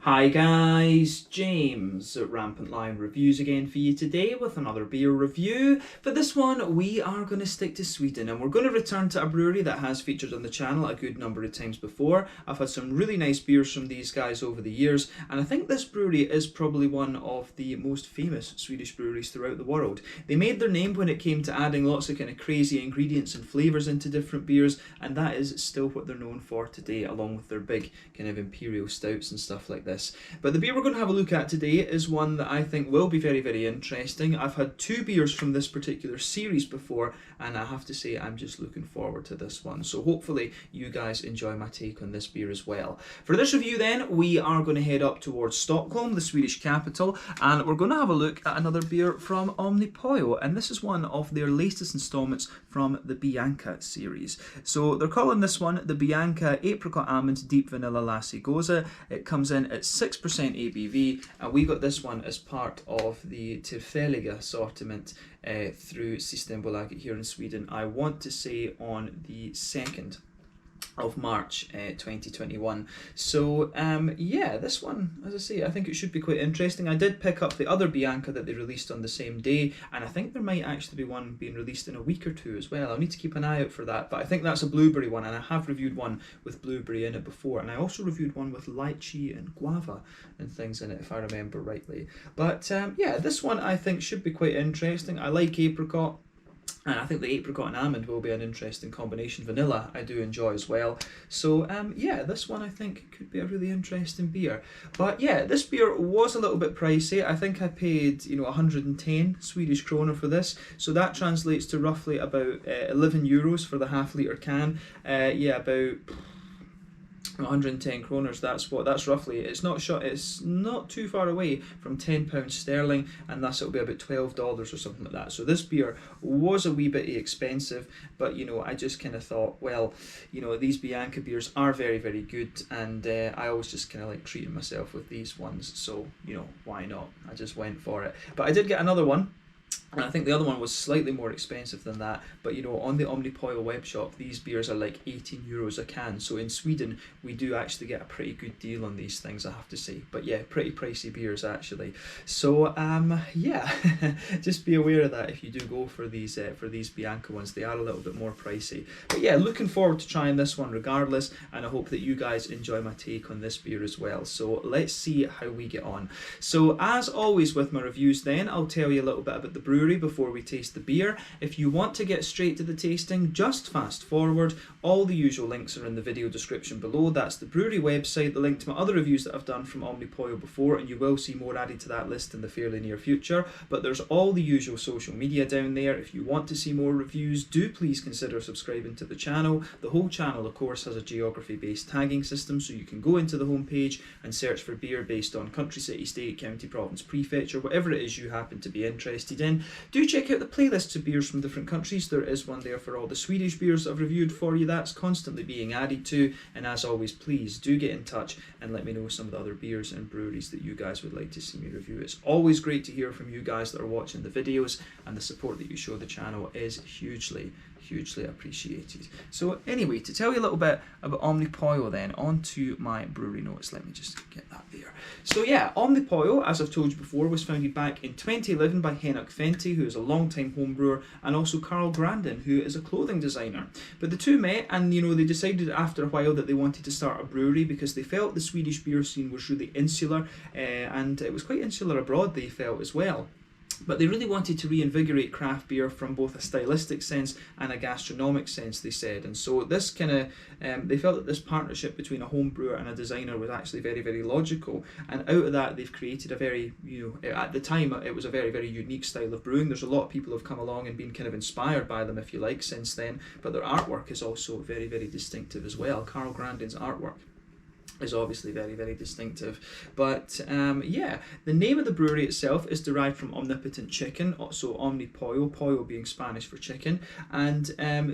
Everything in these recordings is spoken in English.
Hi guys, James at Rampant Lion Reviews again for you today with another beer review. For this one we are going to stick to Sweden and we're going to return to a brewery that has featured on the channel a good number of times before. I've had some really nice beers from these guys over the years, and I think this brewery is probably one of the most famous Swedish breweries throughout the world. They made their name when it came to adding lots of kind of crazy ingredients and flavours into different beers, and that is still what they're known for today, along with their big kind of imperial stouts and stuff like this. But the beer we're going to have a look at today is one that I think will be very, very interesting. I've had two beers from this particular series before, and I have to say I'm just looking forward to this one. So hopefully you guys enjoy my take on this beer as well. For this review then, we are going to head up towards Stockholm, the Swedish capital, and we're going to have a look at another beer from Omnipollo, and this is one of their latest installments from the Bianca series. So they're calling this one the Bianca Apricot Almond Deep Vanilla Lassi Gose. It comes in at 6% ABV, and we got this one as part of the Tillfälliga assortment through Systembolaget here in Sweden. I want to say on the 2nd of March 2021. So yeah, this one, as I say, I think it should be quite interesting. I did pick up the other Bianca that they released on the same day, and I think there might actually be one being released in a week or two as well. I'll need to keep an eye out for that, but I think that's a blueberry one, and I have reviewed one with blueberry in it before, and I also reviewed one with lychee and guava and things in it, if I remember rightly. But yeah, this one I think should be quite interesting. I like apricot, and I think the apricot and almond will be an interesting combination. Vanilla I do enjoy as well. So yeah, this one I think could be a really interesting beer. But yeah, this beer was a little bit pricey. I think I paid 110 Swedish kronor for this. So that translates to roughly about 11 euros for the half-litre can. Yeah, about 110 kroners, that's roughly, it's not too far away from £10 sterling, and thus it'll be about $12 or something like that. So this beer was a wee bit expensive, but I just kind of thought, well, these Bianca beers are very, very good, and I always just kind of like treating myself with these ones, so why not? I just went for it. But I did get another one, and I think the other one was slightly more expensive than that, but on the Omnipollo web shop, these beers are like 18 euros a can. So in Sweden, we do actually get a pretty good deal on these things, I have to say. But yeah, pretty pricey beers actually. So yeah, just be aware of that if you do go for these Bianca ones. They are a little bit more pricey. But yeah, looking forward to trying this one regardless, and I hope that you guys enjoy my take on this beer as well. So let's see how we get on. So as always with my reviews then, I'll tell you a little bit about the brewery before we taste the beer. If you want to get straight to the tasting, just fast forward. All the usual links are in the video description below. That's the brewery website, the link to my other reviews that I've done from Omnipollo before, and you will see more added to that list in the fairly near future. But there's all the usual social media down there. If you want to see more reviews, do please consider subscribing to the channel. The whole channel, of course, has a geography-based tagging system, so you can go into the homepage and search for beer based on country, city, state, county, province, prefecture, whatever it is you happen to be interested in. Do check out the playlists of beers from different countries. There is one there for all the Swedish beers that I've reviewed for you. That's constantly being added to. And as always, please do get in touch and let me know some of the other beers and breweries that you guys would like to see me review. It's always great to hear from you guys that are watching the videos, and the support that you show the channel is hugely appreciated. So anyway, to tell you a little bit about Omnipollo then, on to my brewery notes. Let me just get that there. So yeah, Omnipollo, as I've told you before, was founded back in 2011 by Henok Fenty, who is a long-time home brewer, and also Carl Grandin, who is a clothing designer. But the two met, and they decided after a while that they wanted to start a brewery because they felt the Swedish beer scene was really insular, and it was quite insular abroad, they felt as well. But they really wanted to reinvigorate craft beer from both a stylistic sense and a gastronomic sense, they said. And so this kind of, they felt that this partnership between a home brewer and a designer was actually very, very logical. And out of that, they've created a very, at the time, it was a very, very unique style of brewing. There's a lot of people who have come along and been kind of inspired by them, if you like, since then. But their artwork is also very, very distinctive as well. Carl Grandin's artwork is obviously very, very distinctive. But yeah, the name of the brewery itself is derived from omnipotent chicken, so Omnipollo, pollo being Spanish for chicken, and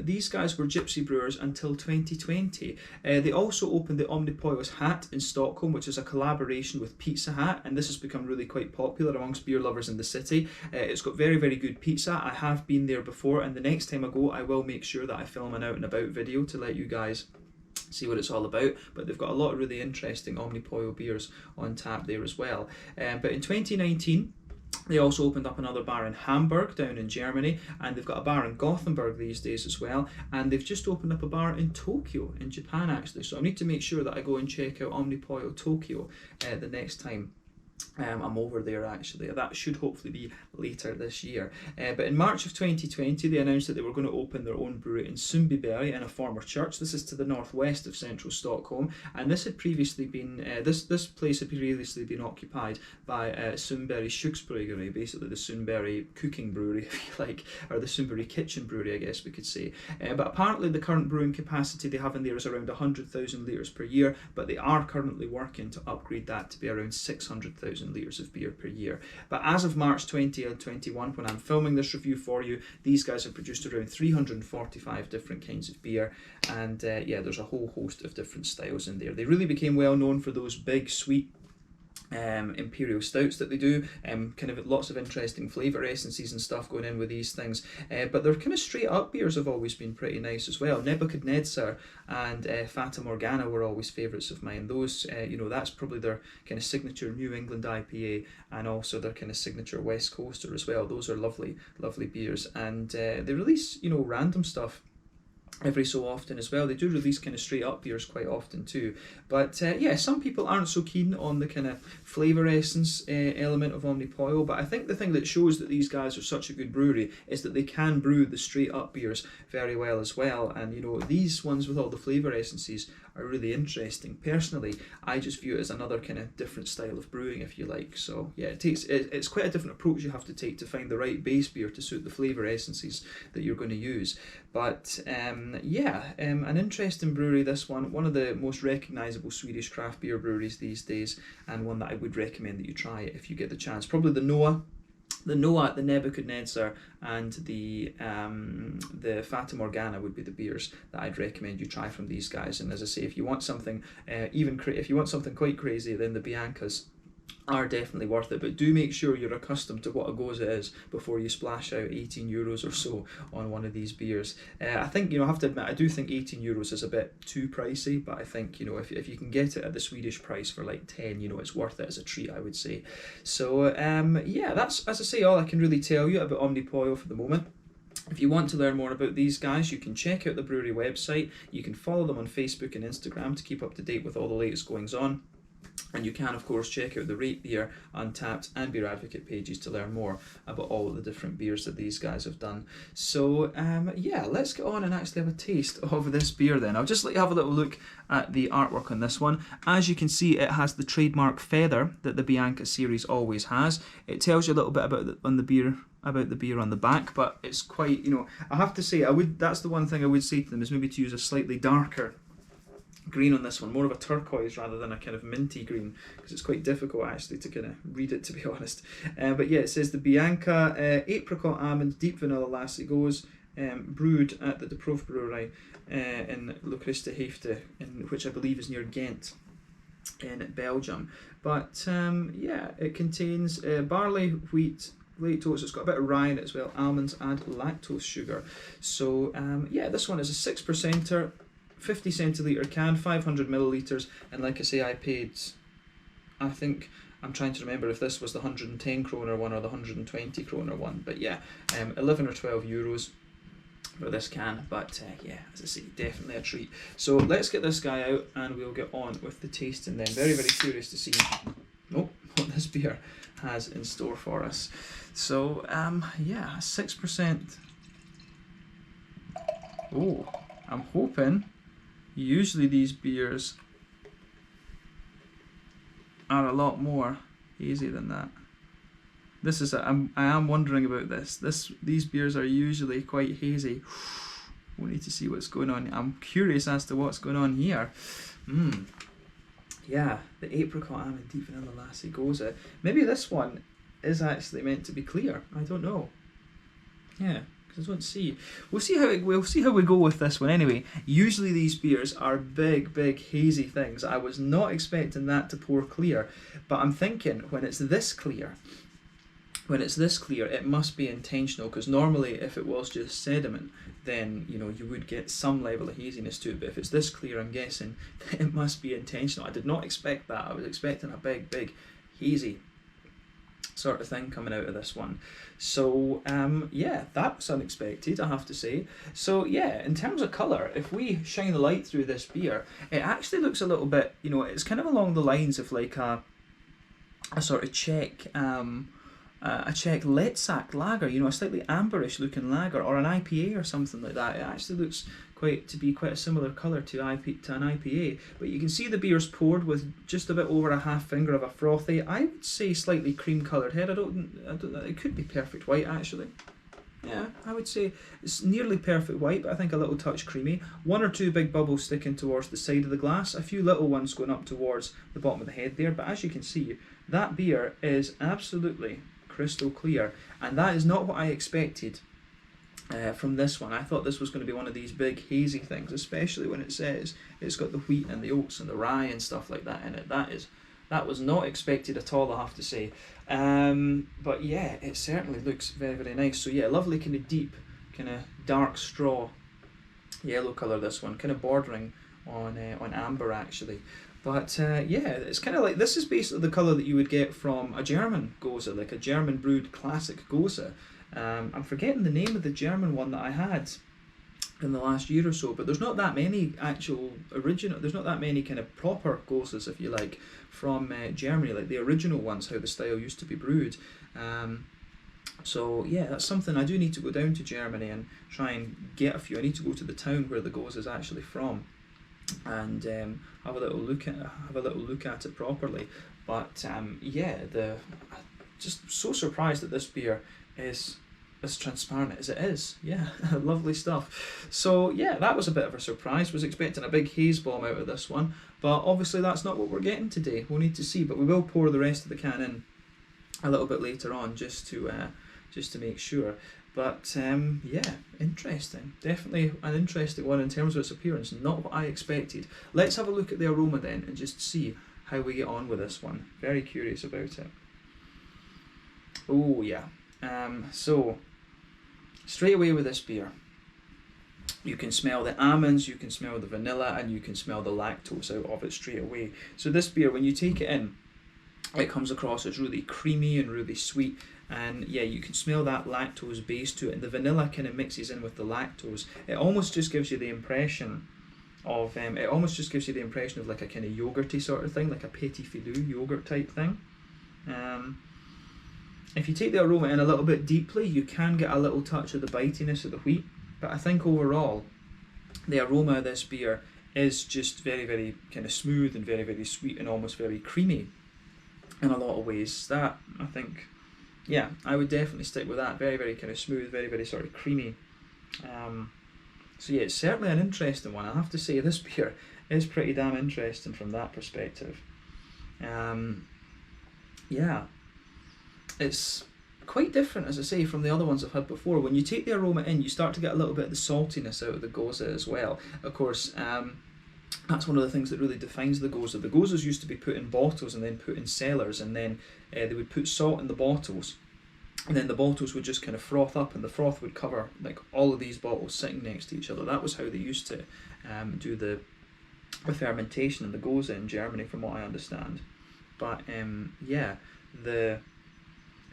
these guys were gypsy brewers until 2020. They also opened the Omnipollo's Hat in Stockholm, which is a collaboration with Pizza Hut, and this has become really quite popular amongst beer lovers in the city. It's got very, very good pizza. I have been there before, and the next time I go, I will make sure that I film an out and about video to let you guys see what it's all about. But they've got a lot of really interesting Omnipollo beers on tap there as well. But in 2019, they also opened up another bar in Hamburg down in Germany, and they've got a bar in Gothenburg these days as well, and they've just opened up a bar in Tokyo in Japan actually. So I need to make sure that I go and check out Omnipollo Tokyo the next time I'm over there actually. That should hopefully be later this year. But in March of 2020 they announced that they were going to open their own brewery in Sundbyberg in a former church. This is to the northwest of central Stockholm, and this had previously been this place had previously been occupied by Sundbyberg Köksbryggeri, basically the Sundbyberg cooking brewery if you like, or the Sundbyberg kitchen brewery I guess we could say. But apparently the current brewing capacity they have in there is around 100,000 litres per year, but they are currently working to upgrade that to be around 600,000 litres of beer per year. But as of March 2021, when I'm filming this review for you, these guys have produced around 345 different kinds of beer, and yeah, there's a whole host of different styles in there. They really became well known for those big sweet imperial stouts that they do, kind of lots of interesting flavour essences and stuff going in with these things, but their kind of straight up beers have always been pretty nice as well. Nebuchadnezzar and Fata Morgana were always favourites of mine. Those, you know, that's probably their kind of signature New England IPA, and also their kind of signature West Coaster as well. Those are lovely, lovely beers, and they release, you know, random stuff every so often as well. They do release kind of straight up beers quite often too, but yeah, some people aren't so keen on the kind of flavour essence element of Omnipollo, but I think the thing that shows that these guys are such a good brewery is that they can brew the straight up beers very well as well, and you know, these ones with all the flavour essences are really interesting. Personally, I just view it as another kind of different style of brewing if you like. So yeah, it's quite a different approach you have to take to find the right base beer to suit the flavour essences that you're going to use. But yeah, an interesting brewery, this one of the most recognisable Swedish craft beer breweries these days, and one that I would recommend that you try if you get the chance. Probably the Noah, the Nebuchadnezzar, and the Fata Morgana would be the beers that I'd recommend you try from these guys. And as I say, if you want something if you want something quite crazy, then the Biancas are definitely worth it, but do make sure you're accustomed to what a Gose is before you splash out €18 or so on one of these beers. I think, you know, I have to admit, I do think €18 is a bit too pricey, but I think, you know, if you can get it at the Swedish price for like 10, you know, it's worth it as a treat, I would say. So yeah, that's, as I say, all I can really tell you about Omnipollo for the moment. If you want to learn more about these guys, you can check out the brewery website. You can follow them on Facebook and Instagram to keep up to date with all the latest goings on. And you can, of course, check out the Rate Beer, Untappd and Beer Advocate pages to learn more about all of the different beers that these guys have done. So, yeah, let's get on and actually have a taste of this beer then. I'll just let you have a little look at the artwork on this one. As you can see, it has the trademark feather that the Bianca series always has. It tells you a little bit about the beer on the back, but it's quite, you know, I have to say, that's the one thing I would say to them, is maybe to use a slightly darker green on this one, more of a turquoise rather than a kind of minty green, because it's quite difficult actually to kind of read it, to be honest. But yeah, it says the Bianca Apricot Almond Deep Vanilla Lassi Gose, brewed at the De Proef Brewery in Locriste Hefte, which I believe is near Ghent in Belgium. But yeah, it contains barley, wheat, late oats. It's got a bit of rye in it as well, almonds and lactose sugar. So yeah, this one is a 6%er, 50 centilitre can, 500 millilitres, and like I say, I paid, I think, I'm trying to remember if this was the 110 kroner one or the 120 kroner one, but yeah, 11 or 12 euros for this can. But yeah, as I say, definitely a treat. So let's get this guy out and we'll get on with the tasting then. Very, very curious to see what this beer has in store for us. So yeah, 6%. Oh, I'm hoping. Usually these beers are a lot more hazy than that. This is I am wondering about this. These beers are usually quite hazy. We need to see what's going on. I'm curious as to what's going on here. Yeah, the Apricot Almond Deep Vanilla Lassi Gose. Maybe this one is actually meant to be clear. I don't know. Yeah. I don't see. We'll see how we go with this one anyway. Usually these beers are big hazy things. I was not expecting that to pour clear, but I'm thinking when it's this clear, when it's this clear, it must be intentional, because normally if it was just sediment, then you know you would get some level of haziness to it. But if it's this clear, I'm guessing it must be intentional. I did not expect that. I was expecting a big hazy sort of thing coming out of this one. So yeah, that was unexpected, I have to say. So yeah, in terms of colour, if we shine the light through this beer, it actually looks a little bit, you know, it's kind of along the lines of like a sort of Czech Letsak lager, you know, a slightly amberish looking lager, or an IPA or something like that. It actually looks to be quite a similar colour to an IPA, but you can see the beer's poured with just a bit over a half finger of a frothy, I would say slightly cream coloured head. I don't it could be perfect white actually. Yeah, I would say it's nearly perfect white, but I think a little touch creamy. One or two big bubbles sticking towards the side of the glass, a few little ones going up towards the bottom of the head there, but as you can see, that beer is absolutely crystal clear, and that is not what I expected from this one. I thought this was going to be one of these big hazy things, especially when it says it's got the wheat and the oats and the rye and stuff like that in it. That was not expected at all, I have to say. But yeah, it certainly looks very nice. So yeah, lovely kind of deep, kind of dark straw yellow colour, this one, kind of bordering on amber actually. But yeah, it's kind of like, this is basically the colour that you would get from a German Gose, like a German brewed classic Gose. I'm forgetting the name of the German one that I had in the last year or so, but there's not that many there's not that many kind of proper Goses, if you like, from Germany, like the original ones, how the style used to be brewed. So yeah, that's something I do need to go down to Germany and try and get a few. I need to go to the town where the Gose is actually from, and have a little look at it properly. But yeah, just so surprised that this beer is as transparent as it is. Yeah, lovely stuff. So yeah, that was a bit of a surprise. Was expecting a big haze bomb out of this one, but obviously that's not what we're getting today. We'll need to see, but we will pour the rest of the can in a little bit later on, just to make sure. But yeah, interesting. Definitely an interesting one in terms of its appearance. Not what I expected. Let's have a look at the aroma then and just see how we get on with this one. Very curious about it. Oh yeah. So straight away with this beer, you can smell the almonds, you can smell the vanilla, and you can smell the lactose out of it straight away. So this beer, when you take it in, it comes across as really creamy and really sweet, and yeah, you can smell that lactose base to it, and the vanilla kind of mixes in with the lactose. It almost just gives you the impression of like a kind of yogurty sort of thing, like a petit filou yogurt type thing. If you take the aroma in a little bit deeply, you can get a little touch of the bitiness of the wheat, but I think overall the aroma of this beer is just very kind of smooth and very sweet and almost very creamy in a lot of ways. That, I think, yeah, I would definitely stick with that. Very kind of smooth, very sort of creamy. So yeah, it's certainly an interesting one. I have to say, this beer is pretty damn interesting from that perspective. Yeah, it's quite different, as I say, from the other ones I've had before. When you take the aroma in, you start to get a little bit of the saltiness out of the Gose as well. Of course, that's one of the things that really defines the Gose. The Goses used to be put in bottles and then put in cellars, and then they would put salt in the bottles, and then the bottles would just kind of froth up, and the froth would cover like all of these bottles sitting next to each other. That was how they used to do the fermentation in the Gose in Germany, from what I understand. But yeah, the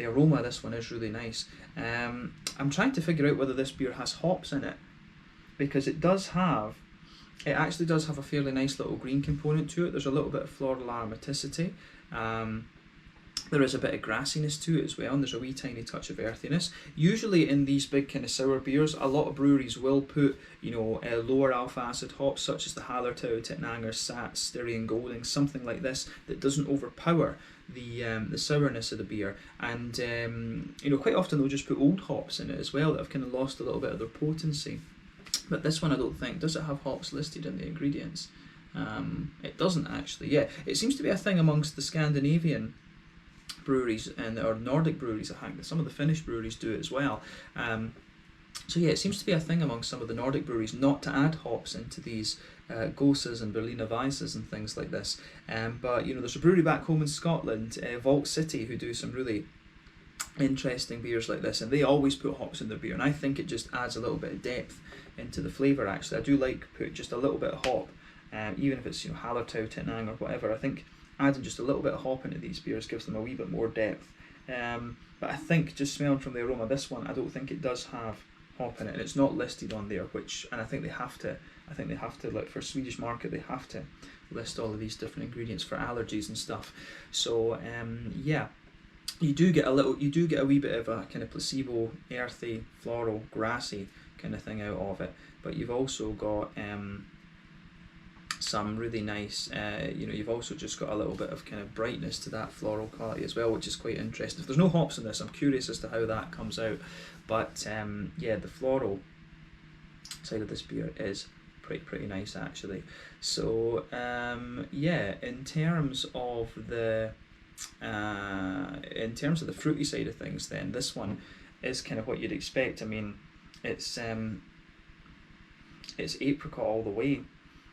aroma of this one is really nice. I'm trying to figure out whether this beer has hops in it, because it actually does have a fairly nice little green component to it. There's a little bit of floral aromaticity. There is a bit of grassiness to it as well, and there's a wee tiny touch of earthiness. Usually in these big kind of sour beers, a lot of breweries will put, you know, lower alpha acid hops such as the Hallertau, Tettnanger, Sats, Styrian Golding, something like this, that doesn't overpower the sourness of the beer. And you know, quite often they'll just put old hops in it as well that have kind of lost a little bit of their potency. But this one, I don't think. Does it have hops listed in the ingredients? It doesn't actually. Yeah, it seems to be a thing amongst the Scandinavian breweries or Nordic breweries. I think some of the Finnish breweries do it as well. So yeah, it seems to be a thing amongst some of the Nordic breweries not to add hops into these Goses and Berliner Weisses and things like this. But you know, there's a brewery back home in Scotland, Vault City, who do some really interesting beers like this, and they always put hops in their beer, and I think it just adds a little bit of depth into the flavour. Actually, I do like put just a little bit of hop, even if it's, you know, Hallertau, Tinang or whatever. I think adding just a little bit of hop into these beers gives them a wee bit more depth. But I think just smelling from the aroma, this one I don't think it does have hop in it, and it's not listed on there, and I think they have to. I think they have to, like for Swedish market, they have to list all of these different ingredients for allergies and stuff. So yeah. You do get a wee bit of a kind of placebo, earthy, floral, grassy kind of thing out of it. But you've also got some really nice, you know, you've also just got a little bit of kind of brightness to that floral quality as well, which is quite interesting. If there's no hops in this, I'm curious as to how that comes out. But yeah, the floral side of this beer is pretty nice actually. So yeah, in terms of the fruity side of things, then this one is kind of what you'd expect. I mean, it's apricot all the way.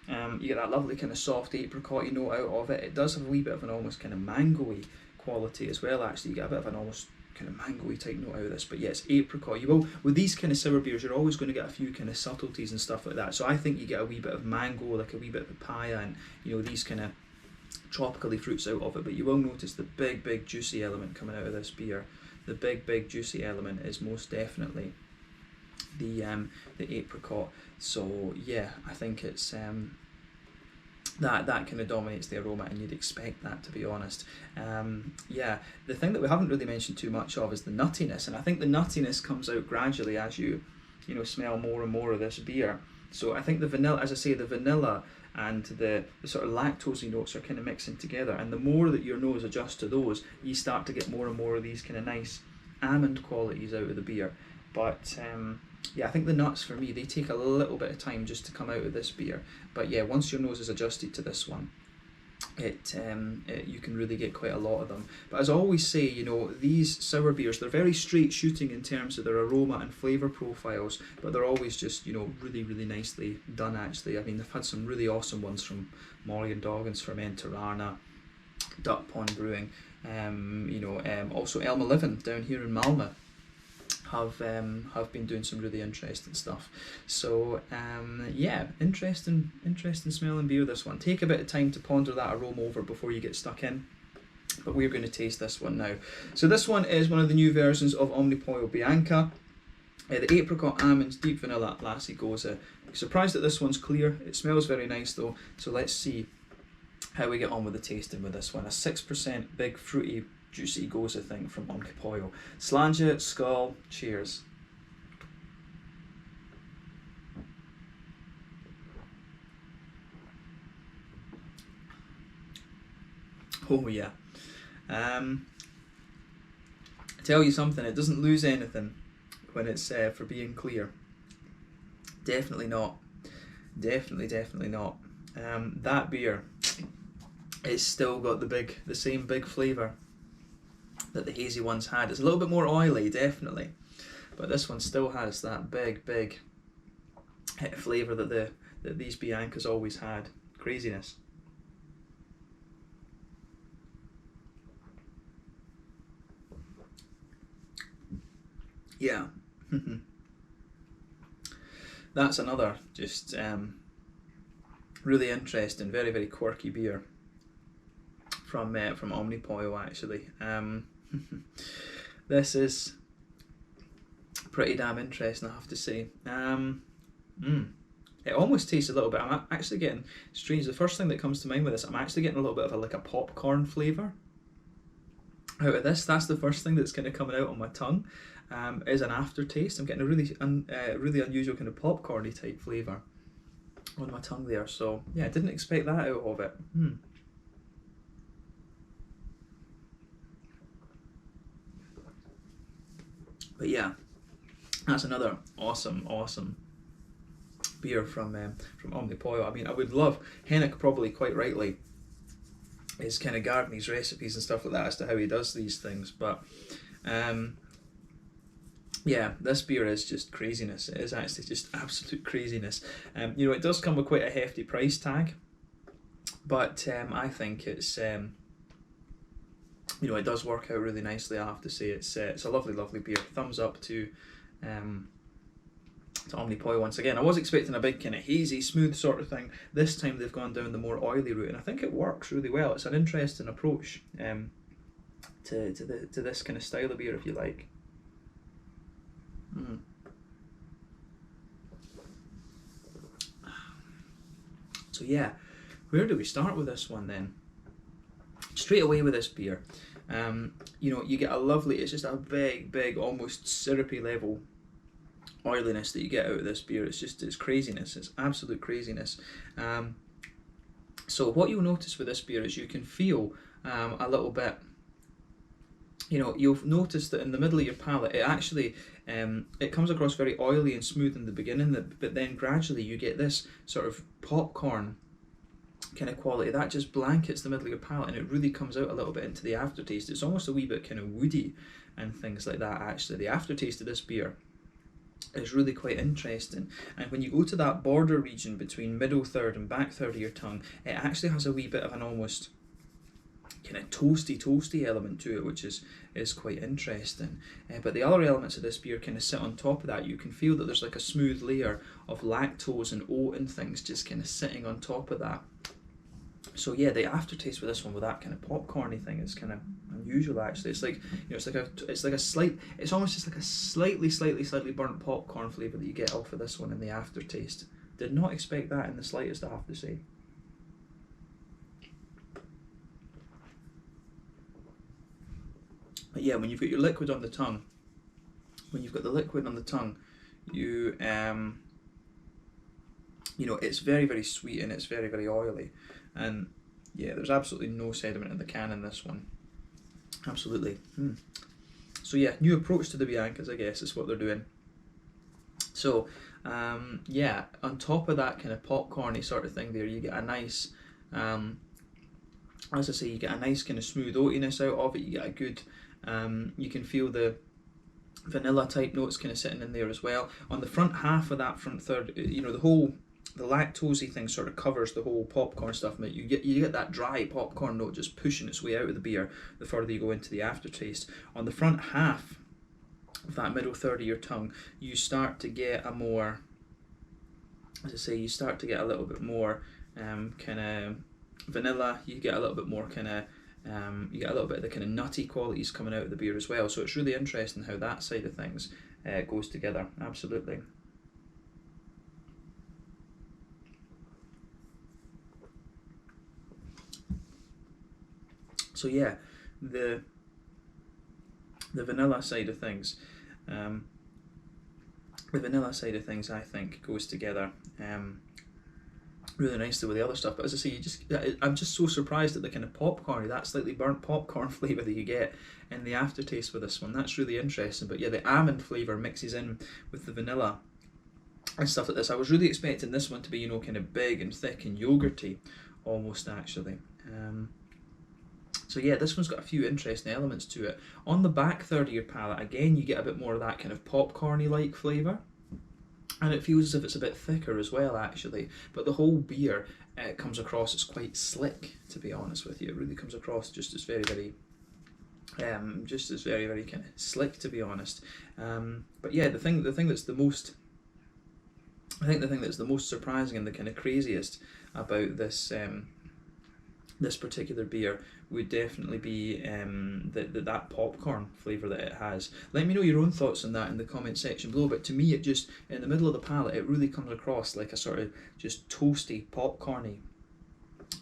You get that lovely kind of soft apricot note out of it. It does have a wee bit of an almost kind of mango-y quality as well. Actually, you get a bit of an almost kind of mango-y type note out of this. But yeah, it's apricot. You will, with these kind of sour beers, you're always going to get a few kind of subtleties and stuff like that. So I think you get a wee bit of mango, like a wee bit of papaya, and you know, these kind of tropically fruits out of it. But you will notice the big juicy element coming out of this beer. The big juicy element is most definitely the apricot. So yeah, I think it's that kind of dominates the aroma, and you'd expect that, to be honest. Yeah, the thing that we haven't really mentioned too much of is the nuttiness, and I think the nuttiness comes out gradually as you know, smell more and more of this beer. So I think the vanilla, as I say, the vanilla and the sort of lactosey notes are kind of mixing together, and the more that your nose adjusts to those, you start to get more and more of these kind of nice almond qualities out of the beer. But yeah, I think the nuts for me, they take a little bit of time just to come out of this beer. But yeah, once your nose is adjusted to this one, you can really get quite a lot of them. But as I always say, you know, these sour beers, they're very straight shooting in terms of their aroma and flavour profiles, but they're always just, you know, really nicely done actually. I mean, they've had some really awesome ones from Molly and Doggins, Fermentarana, Duck Pond Brewing, you know, also Elma Living down here in Malmö have been doing some really interesting stuff. So yeah, interesting smelling beer, this one. Take a bit of time to ponder that aroma over before you get stuck in, but we're going to taste this one now. So this one is one of the new versions of Omnipollo Bianca, the Apricot Almond Deep Vanilla Lassi Gose. Surprised that this one's clear. It smells very nice though, so let's see how we get on with the tasting with this one. A 6% big fruity juicy Gose thing from Omnipollo. Slange, skull, cheers. Oh yeah. Tell you something, it doesn't lose anything when it's for being clear. Definitely not. Definitely not. That beer, it's still got the same big flavour that the hazy ones had. It's a little bit more oily, definitely, but this one still has that big flavour that these Biancas always had. Craziness. Yeah. That's another just really interesting, very quirky beer from Omnipollo actually. This is pretty damn interesting, I have to say. It almost tastes a little bit, I'm actually getting strange, the first thing that comes to mind with this, I'm actually getting a little bit of like a popcorn flavour out of this. That's the first thing that's kind of coming out on my tongue, is an aftertaste. I'm getting a really unusual kind of popcorny type flavour on my tongue there. So yeah, I didn't expect that out of it. But yeah, that's another awesome beer from Omnipollo. I mean, I would love, Henrik probably quite rightly is kind of guarding these recipes and stuff like that as to how he does these things, but yeah, this beer is just craziness. It is actually just absolute craziness. You know, it does come with quite a hefty price tag, but I think it's you know, it does work out really nicely. I have to say, it's a lovely, lovely beer. Thumbs up to Omnipollo once again. I was expecting a big kind of hazy, smooth sort of thing. This time they've gone down the more oily route, and I think it works really well. It's an interesting approach to this kind of style of beer, if you like. So yeah, where do we start with this one then? Straight away with this beer, you know, you get a lovely, it's just a big, almost syrupy level oiliness that you get out of this beer. It's just, it's craziness, it's absolute craziness. So what you'll notice with this beer is you can feel a little bit, you know, you'll notice that in the middle of your palate, it actually, it comes across very oily and smooth in the beginning, but then gradually you get this sort of popcorn kind of quality that just blankets the middle of your palate, and it really comes out a little bit into the aftertaste. It's almost a wee bit kind of woody and things like that. Actually, the aftertaste of this beer is really quite interesting, and when you go to that border region between middle third and back third of your tongue, it actually has a wee bit of an almost kind of toasty element to it, which is quite interesting. But the other elements of this beer kind of sit on top of that. You can feel that there's like a smooth layer of lactose and oat and things just kind of sitting on top of that. So yeah, the aftertaste with this one, with that kind of popcorny thing, is kind of unusual actually. It's like, you know, it's almost just like a slightly burnt popcorn flavour that you get off of this one in the aftertaste. Did not expect that in the slightest, I have to say. But yeah, when you've got your liquid on the tongue, you you know, it's very sweet and it's very oily, and yeah, there's absolutely no sediment in the can in this one. Absolutely. So yeah, new approach to the Biancas, I guess, is what they're doing. So yeah, on top of that kind of popcorny sort of thing there, you get a nice, as I say, you get a nice kind of smooth oatiness out of it. You get a good, you can feel the vanilla type notes kind of sitting in there as well. On the front half of that front third, you know, the lactosey thing sort of covers the whole popcorn stuff, but you get that dry popcorn note just pushing its way out of the beer the further you go into the aftertaste. On the front half of that middle third of your tongue, you start to get a more, as I say, you start to get a little bit more kind of vanilla. You get a little bit more kind of you get a little bit of the kind of nutty qualities coming out of the beer as well. So it's really interesting how that side of things goes together. Absolutely. So yeah, the vanilla side of things, I think goes together really nicely with the other stuff. But as I say, I'm just so surprised at the kind of popcorn, that slightly burnt popcorn flavour that you get in the aftertaste with this one. That's really interesting. But yeah, the almond flavour mixes in with the vanilla and stuff like this. I was really expecting this one to be, you know, kind of big and thick and yogurty almost, actually. So yeah, this one's got a few interesting elements to it. On the back third of your palate, again, you get a bit more of that kind of popcorny-like flavour. And it feels as if it's a bit thicker as well, actually. But the whole beer comes across as quite slick, to be honest with you. It really comes across just as very kind of slick, to be honest. But yeah, the thing that's the most, I think the thing that's the most surprising and the kind of craziest about this this particular beer would definitely be that popcorn flavour that it has. Let me know your own thoughts on that in the comment section below, but to me, it just, in the middle of the palate, it really comes across like a sort of just toasty, popcorny.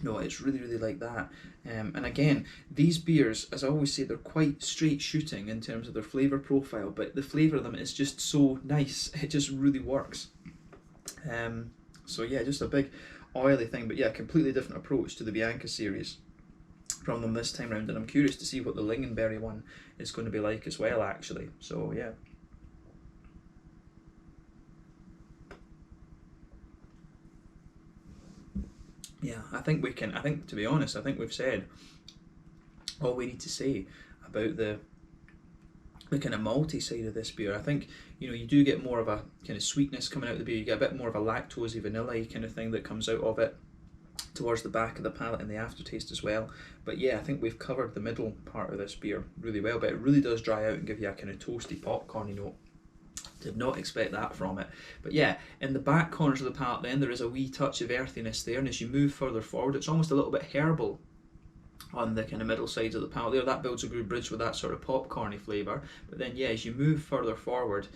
No, it's really like that. And again, these beers, as I always say, they're quite straight shooting in terms of their flavour profile, but the flavour of them is just so nice. It just really works. So yeah, just a big oily thing, but yeah, completely different approach to the Bianca series from them this time round, and I'm curious to see what the lingonberry one is going to be like as well, actually. So yeah. Yeah, I think to be honest, I think we've said all we need to say about the kind of malty side of this beer. I think, you know, you do get more of a kind of sweetness coming out of the beer. You get a bit more of a lactosey vanilla kind of thing that comes out of it. towards the back of the palate and the aftertaste as well. But yeah, I think we've covered the middle part of this beer really well, but it really does dry out and give you a kind of toasty popcorny note. Did not expect that from it. But yeah, in the back corners of the palate then there is a wee touch of earthiness there, and as you move further forward it's almost a little bit herbal on the kind of middle sides of the palate there. That builds a good bridge with that sort of popcorny flavour. But then yeah, as you move further forward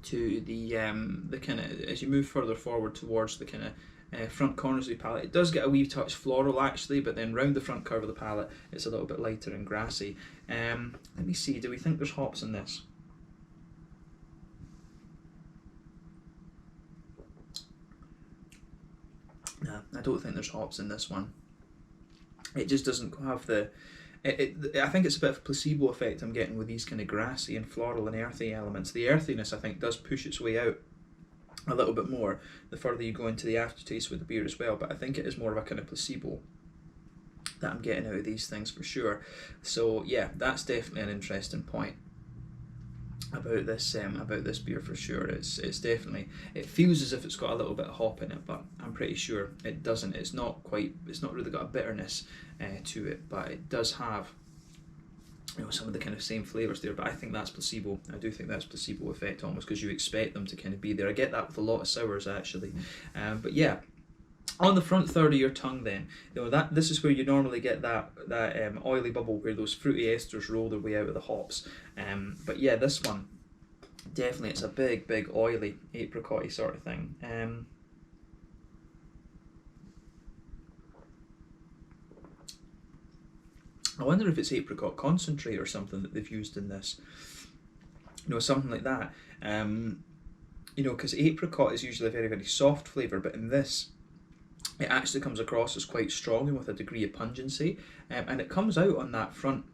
to the kind of, as you move further forward towards the kind of front corners of the palate, it does get a wee touch floral actually, but then round the front curve of the palate it's a little bit lighter and grassy. Let me see, do we think there's hops in this? No, I don't think there's hops in this one. It just doesn't have the... I think it's a bit of a placebo effect I'm getting with these kind of grassy and floral and earthy elements. The earthiness I think does push its way out a little bit more the further you go into the aftertaste with the beer as well, but I think it is more of a kind of placebo that I'm getting out of these things for sure. So yeah, that's definitely an interesting point about this beer for sure. It's definitely, it feels as if it's got a little bit of hop in it, but I'm pretty sure it doesn't. It's not really got a bitterness to it, but it does have, you know, some of the kind of same flavours there. But I think that's placebo. I do think that's placebo effect almost, because you expect them to kind of be there. I get that with a lot of sours actually. But yeah, on the front third of your tongue then, you know, this is where you normally get that oily bubble where those fruity esters roll their way out of the hops. But yeah, this one, definitely it's a big oily apricot-y sort of thing. I wonder if it's apricot concentrate or something that they've used in this. You know, something like that. You know, because apricot is usually a very soft flavour, but in this, it actually comes across as quite strong and with a degree of pungency, and it comes out on that front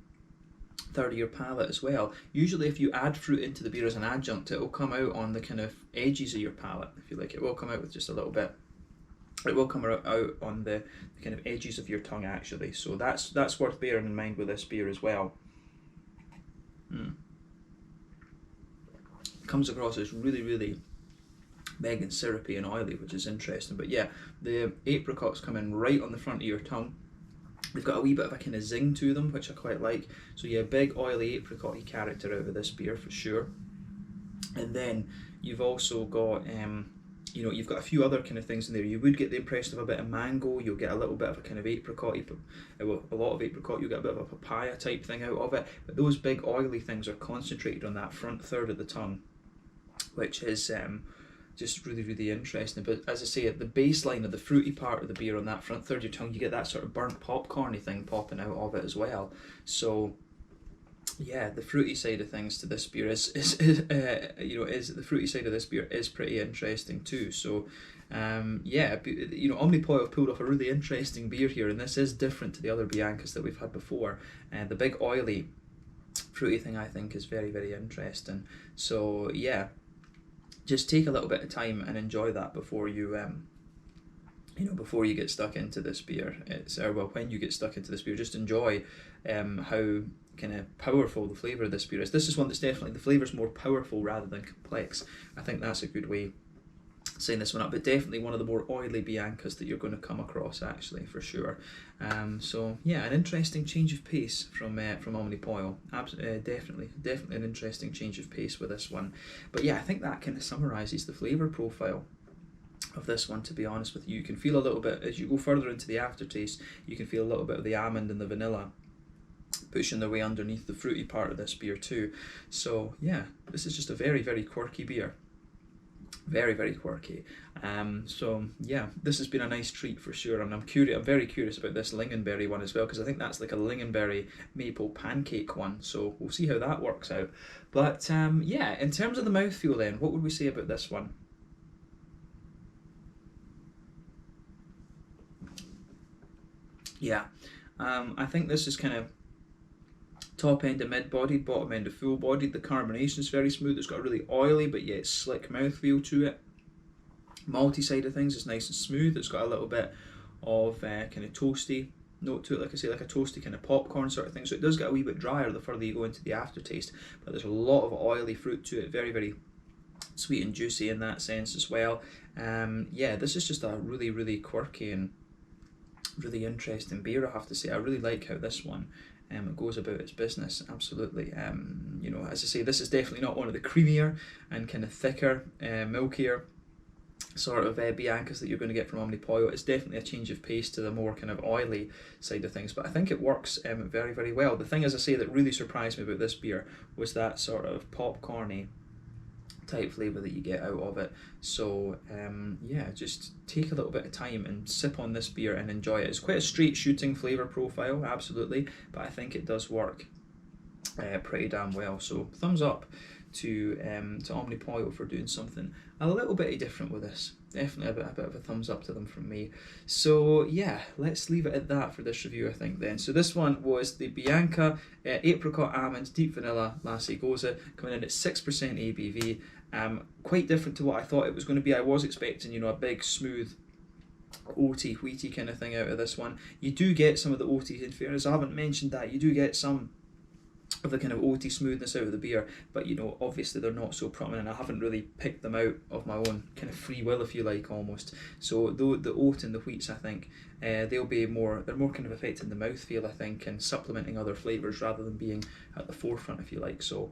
third of your palate as well. Usually if you add fruit into the beer as an adjunct, it will come out on the kind of edges of your palate, if you like. It will come out with just a little bit. It will come out on the kind of edges of your tongue actually, so that's worth bearing in mind with this beer as well. Comes across as really big and syrupy and oily, which is interesting. But yeah, the apricots come in right on the front of your tongue. They've got a wee bit of a kind of zing to them, which I quite like. So yeah, big oily apricot-y character out of this beer for sure. And then you've also got you know, you've got a few other kind of things in there. You would get the impression of a bit of mango. You'll get a little bit of a kind of apricot-y, well, a lot of apricot. You'll get a bit of a papaya type thing out of it. But those big oily things are concentrated on that front third of the tongue, which is just really interesting. But as I say, at the baseline of the fruity part of the beer on that front third of your tongue, you get that sort of burnt popcorny thing popping out of it as well. So yeah, the fruity side of things to this beer is the fruity side of this beer is pretty interesting too. So yeah, you know, Omnipollo have pulled off a really interesting beer here, and this is different to the other Biancas that we've had before. And the big oily fruity thing I think is very interesting. So yeah, just take a little bit of time and enjoy that before you before you get stuck into this beer. When you get stuck into this beer, just enjoy how kind of powerful the flavour of this beer is. This is one that's definitely, the flavour's more powerful rather than complex. I think that's a good way of saying this one up, but definitely one of the more oily Biancas that you're going to come across actually, for sure. So yeah, an interesting change of pace from Omnipollo. Definitely an interesting change of pace with this one. But yeah, I think that kind of summarises the flavour profile of this one, to be honest with you. You can feel a little bit, as you go further into the aftertaste, you can feel a little bit of the almond and the vanilla pushing their way underneath the fruity part of this beer too. So yeah, this is just a very quirky beer. Very quirky. So yeah, this has been a nice treat for sure, and I'm very curious about this lingonberry one as well, because I think that's like a lingonberry maple pancake one, so we'll see how that works out. But yeah, in terms of the mouthfeel then, what would we say about this one? Yeah, I think this is kind of top end of mid-bodied, bottom end of full-bodied. The carbonation is very smooth. It's got a really oily but yet slick mouthfeel to it. Malty side of things is nice and smooth. It's got a little bit of kind of toasty note to it, like I say, like a toasty kind of popcorn sort of thing. So it does get a wee bit drier the further you go into the aftertaste, but there's a lot of oily fruit to it. Very sweet and juicy in that sense as well. Yeah, this is just a really quirky and really interesting beer, I have to say. I really like how this one it goes about its business, absolutely. You know, as I say, this is definitely not one of the creamier and kind of thicker, milkier sort of Biancas that you're going to get from Omnipollo. It's definitely a change of pace to the more kind of oily side of things, but I think it works very, very well. The thing, as I say, that really surprised me about this beer was that sort of popcorny type flavour that you get out of it. So yeah, just take a little bit of time and sip on this beer and enjoy it. It's quite a straight shooting flavour profile, absolutely, but I think it does work pretty damn well. So thumbs up to Omnipollo for doing something a little bit different with this. Definitely a bit of a thumbs up to them from me. So yeah, let's leave it at that for this review, I think then. So this one was the Bianca Apricot Almond Deep Vanilla Lassi Gose, coming in at 6% ABV. Quite different to what I thought it was going to be. I was expecting, you know, a big smooth oaty wheaty kind of thing out of this one. You do get some of the oaty, in fairness, I haven't mentioned that. You do get some of the kind of oaty smoothness out of the beer, but you know, obviously they're not so prominent. I haven't really picked them out of my own kind of free will, if you like, almost. So the oat and the wheats, I think they're more kind of affecting the mouthfeel, I think, and supplementing other flavours rather than being at the forefront, if you like. So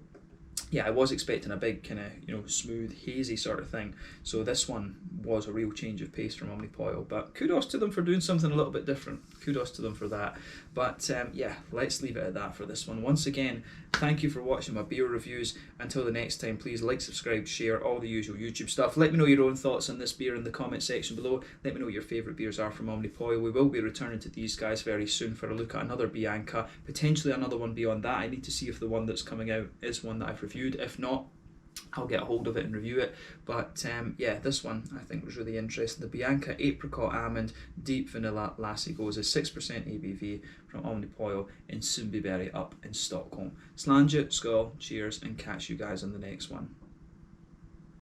yeah, I was expecting a big kind of, you know, smooth, hazy sort of thing. So this one was a real change of pace from Omnipollo, but kudos to them for doing something a little bit different. Kudos to them for that. But yeah, let's leave it at that for this one. Once again, thank you for watching my beer reviews. Until the next time, please like, subscribe, share, all the usual YouTube stuff. Let me know your own thoughts on this beer in the comment section below. Let me know what your favourite beers are from Omnipollo. We will be returning to these guys very soon for a look at another Bianca, potentially another one beyond that. I need to see if the one that's coming out is one that I've reviewed. If not, I'll get a hold of it and review it. But yeah, this one I think was really interesting. The Bianca Apricot Almond Deep Vanilla Lassi Gose, 6% ABV from Omnipollo in Sundbyberg up in Stockholm. Slange, skull, cheers, and catch you guys on the next one.